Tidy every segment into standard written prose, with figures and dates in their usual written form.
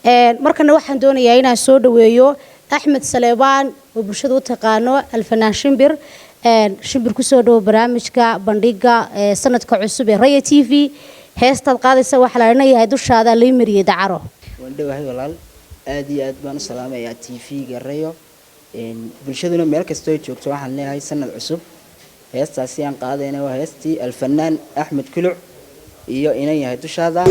markana waxaan doonayaa inaan soo dhaweeyo Axmed Saleebaan oo bulshada u taqaano Alfanaan Shimbir shimbir ku soo dhaw barnaamijka bandhiga sanadka cusub ee Raya TV heestaad qaadaysa waxa la leeyahay dushaada la mariyay dacaro wandhawahay walaal aad iyo aad baan u salaamayaa TV-ga Rayo bulshaduna meel kasta oo joogto waxaan leeyahay sanad cusub heestaasi aan qaadayna waa heestii Alfanaan Axmed Kuluc iyo inay yahay dushaada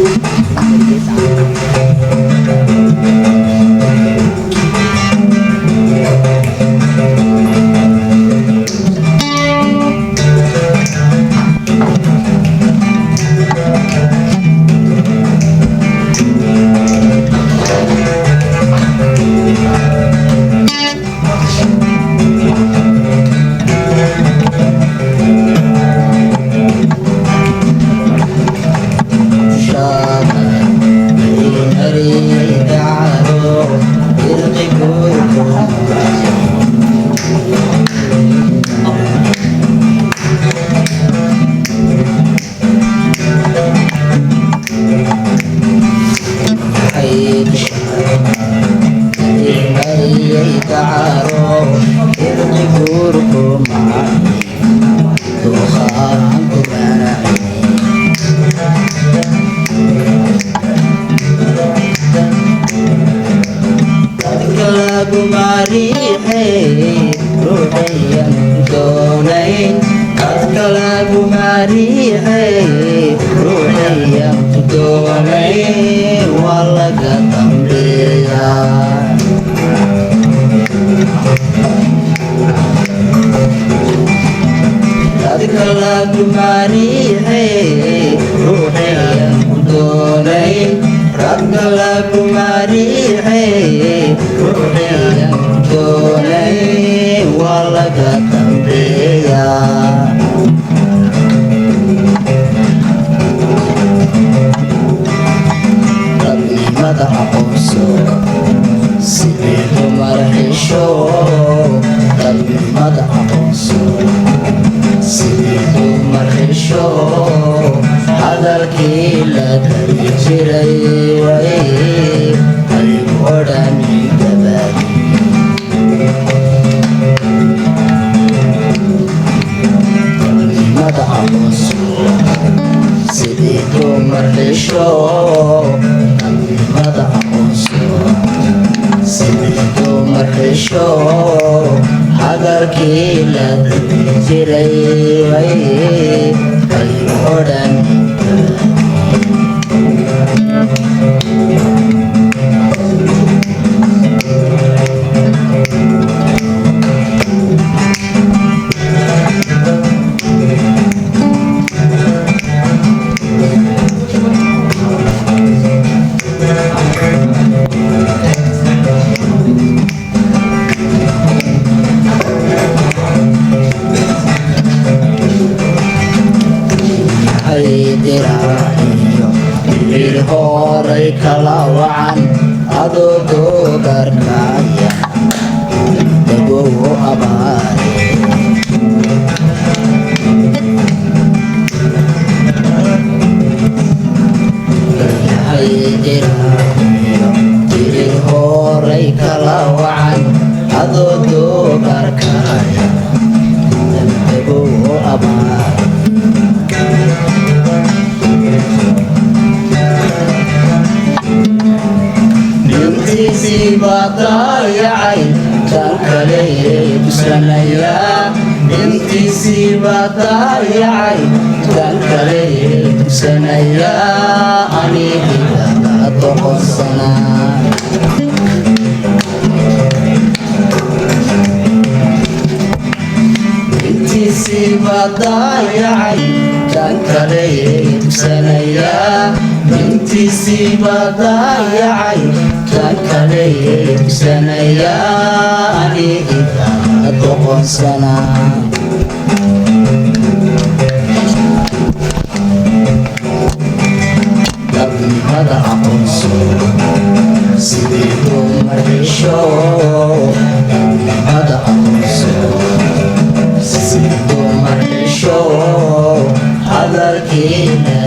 Hadalkiina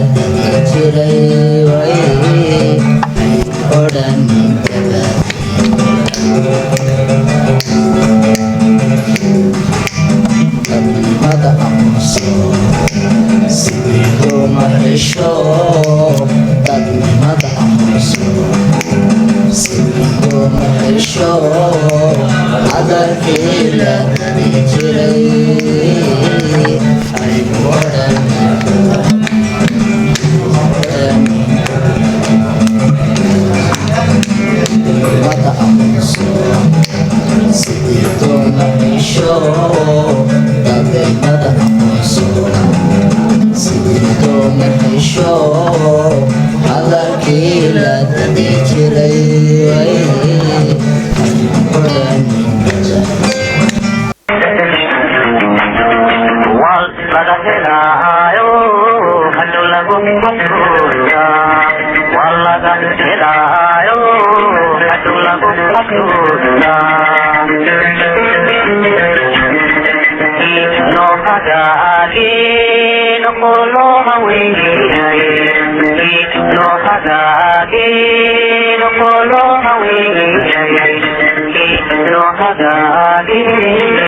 jiray way odhan No,